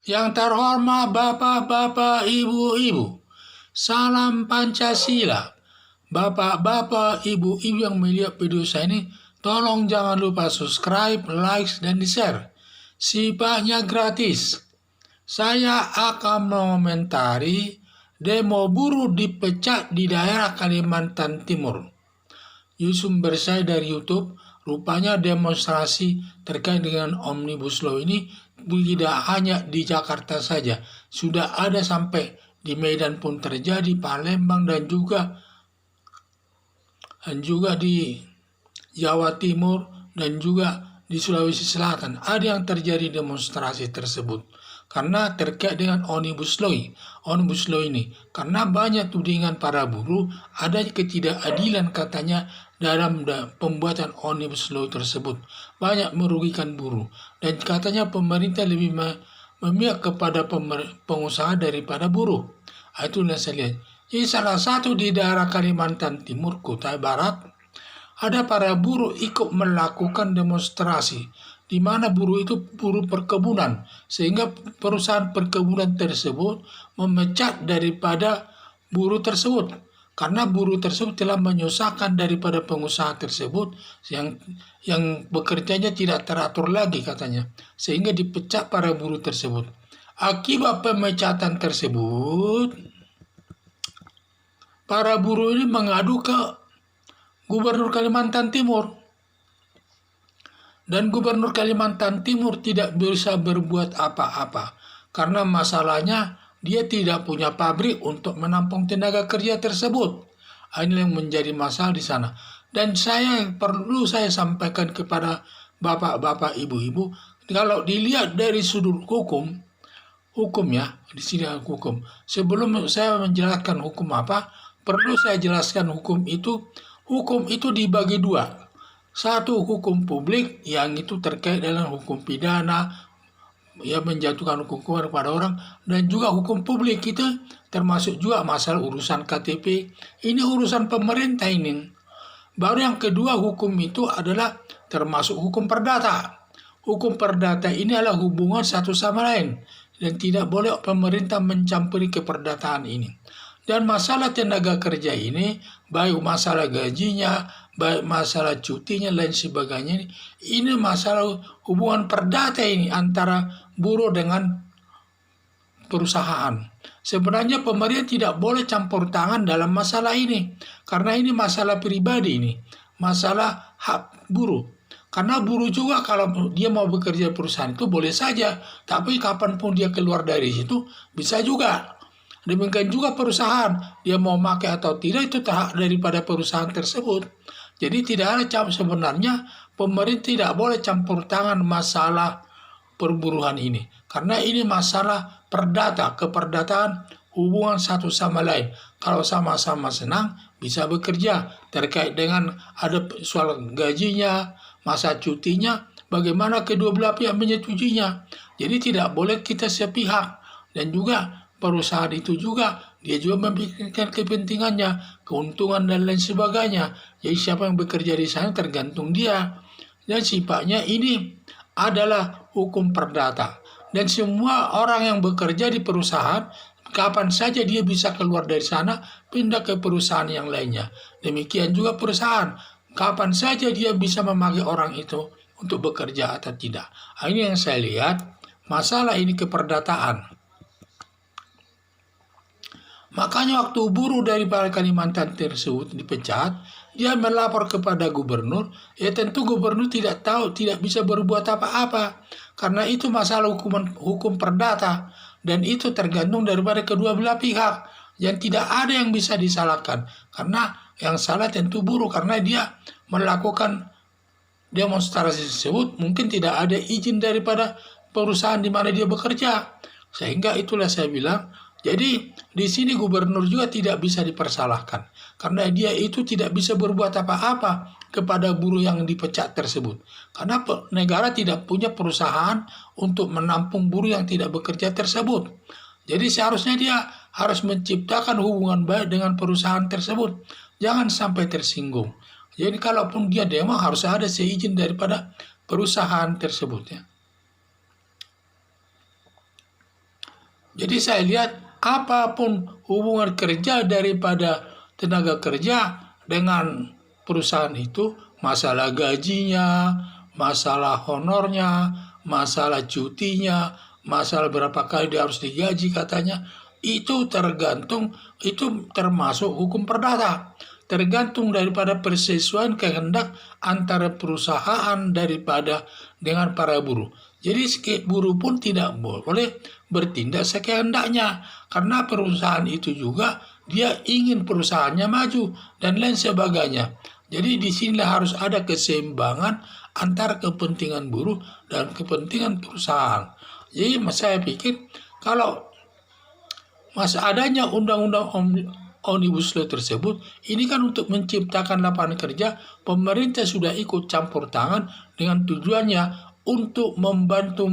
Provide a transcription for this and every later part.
Yang terhormat Bapak-bapak, Ibu-ibu, salam Pancasila. Bapak-bapak, Ibu-ibu yang melihat video saya ini, tolong jangan lupa subscribe, like, dan di-share. Sifatnya gratis. Saya akan mengomentari demo buruh dipecat di daerah Kalimantan Timur. Sumber saya dari YouTube, rupanya demonstrasi terkait dengan Omnibus Law ini tidak hanya di Jakarta saja, sudah ada sampai di Medan pun terjadi, Palembang dan juga di Jawa Timur dan juga di Sulawesi Selatan ada yang terjadi demonstrasi tersebut karena terkait dengan Omnibus Law ini karena banyak tudingan para buruh ada ketidakadilan katanya dalam pembuatan Omnibus Law tersebut, banyak merugikan buruh dan katanya pemerintah lebih memihak kepada pengusaha daripada buruh. Itu yang saya lihat. Jadi salah satu di daerah Kalimantan Timur, Kutai Barat, ada para buruh ikut melakukan demonstrasi, di mana buruh itu buruh perkebunan, sehingga perusahaan perkebunan tersebut memecat daripada buruh tersebut, karena buruh tersebut telah menyusahkan daripada pengusaha tersebut yang bekerjanya tidak teratur lagi katanya, sehingga dipecat para buruh tersebut. Akibat pemecatan tersebut, para buruh ini mengadu ke Gubernur Kalimantan Timur. Dan Gubernur Kalimantan Timur tidak bisa berbuat apa-apa. Karena masalahnya dia tidak punya pabrik untuk menampung tenaga kerja tersebut. Ini yang menjadi masalah di sana. Dan perlu saya sampaikan kepada bapak-bapak, ibu-ibu, kalau dilihat dari sudut hukum ya, di sini hukum. Sebelum saya menjelaskan hukum apa, perlu saya jelaskan hukum itu dibagi dua. Satu, hukum publik yang itu terkait dengan hukum pidana, ya menjatuhkan hukuman kepada orang, dan juga hukum publik itu termasuk juga masalah urusan KTP. Ini urusan pemerintah ini. Baru yang kedua, hukum itu adalah termasuk hukum perdata. Hukum perdata ini adalah hubungan satu sama lain dan tidak boleh pemerintah mencampuri keperdataan ini. Dan masalah tenaga kerja ini, baik masalah gajinya, baik masalah cutinya, lain sebagainya, ini masalah hubungan perdata ini antara buruh dengan perusahaan. Sebenarnya pemerintah tidak boleh campur tangan dalam masalah ini, karena ini masalah pribadi ini, masalah hak buruh. Karena buruh juga kalau dia mau bekerja di perusahaan itu boleh saja, tapi kapanpun dia keluar dari situ bisa juga. Demikian juga perusahaan, dia mau pakai atau tidak itu hak daripada perusahaan tersebut. Jadi tidak ada sebenarnya pemerintah tidak boleh campur tangan masalah perburuhan ini. Karena ini masalah perdata, keperdataan hubungan satu sama lain. Kalau sama-sama senang bisa bekerja terkait dengan ada soal gajinya, masa cutinya, bagaimana kedua belah pihak menyetujuinya. Jadi tidak boleh kita sepihak dan juga perusahaan itu juga dia juga memikirkan kepentingannya, keuntungan dan lain sebagainya. Jadi siapa yang bekerja di sana tergantung dia. Dan sifatnya ini adalah hukum perdata. Dan semua orang yang bekerja di perusahaan kapan saja dia bisa keluar dari sana pindah ke perusahaan yang lainnya. Demikian juga perusahaan kapan saja dia bisa memakai orang itu untuk bekerja atau tidak. Ini yang saya lihat masalah ini keperdataan. Makanya waktu buruh dari Kalimantan tersebut dipecat, dia melapor kepada gubernur, ya tentu gubernur tidak bisa berbuat apa-apa. Karena itu masalah hukum perdata, dan itu tergantung daripada kedua belah pihak. Yang tidak ada yang bisa disalahkan, karena yang salah tentu buruh, karena dia melakukan demonstrasi tersebut, mungkin tidak ada izin daripada perusahaan di mana dia bekerja. Sehingga itulah saya bilang, jadi di sini gubernur juga tidak bisa dipersalahkan karena dia itu tidak bisa berbuat apa-apa kepada buruh yang dipecat tersebut. Karena negara tidak punya perusahaan untuk menampung buruh yang tidak bekerja tersebut. Jadi seharusnya dia harus menciptakan hubungan baik dengan perusahaan tersebut. Jangan sampai tersinggung. Jadi kalaupun dia demo harus ada seizin daripada perusahaan tersebut ya. Jadi saya lihat apapun hubungan kerja daripada tenaga kerja dengan perusahaan itu, masalah gajinya, masalah honornya, masalah cutinya, masalah berapa kali dia harus digaji katanya, itu termasuk hukum perdata. Tergantung daripada persesuaian kehendak antara perusahaan daripada dengan para buruh. Jadi buruh pun tidak boleh bertindak sekehendaknya, karena perusahaan itu juga dia ingin perusahaannya maju dan lain sebagainya. Jadi di sini harus ada keseimbangan antara kepentingan buruh dan kepentingan perusahaan. Jadi saya pikir kalau adanya undang-undang Omnibus Law tersebut, ini kan untuk menciptakan lapangan kerja, pemerintah sudah ikut campur tangan dengan tujuannya untuk membantu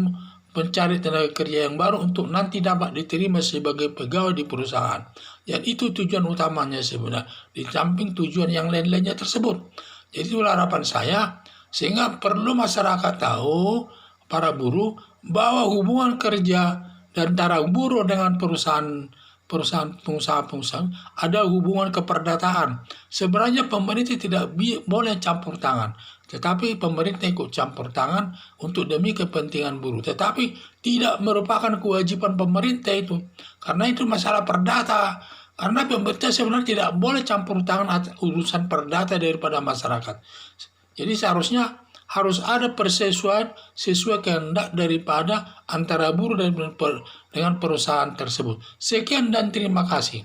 mencari tenaga kerja yang baru untuk nanti dapat diterima sebagai pegawai di perusahaan. Dan itu tujuan utamanya sebenarnya, di samping tujuan yang lain-lainnya tersebut. Jadi itulah harapan saya, sehingga perlu masyarakat tahu, para buruh, bahwa hubungan kerja antara buruh dengan pengusaha-pengusaha ada hubungan keperdataan. Sebenarnya pemerintah tidak boleh campur tangan, tetapi pemerintah ikut campur tangan untuk demi kepentingan buruh. Tetapi tidak merupakan kewajiban pemerintah itu, karena itu masalah perdata. Karena pemerintah sebenarnya tidak boleh campur tangan urusan perdata daripada masyarakat. Jadi seharusnya harus ada persesuaian sesuai kehendak daripada antara buruh dengan perusahaan tersebut. Sekian dan terima kasih.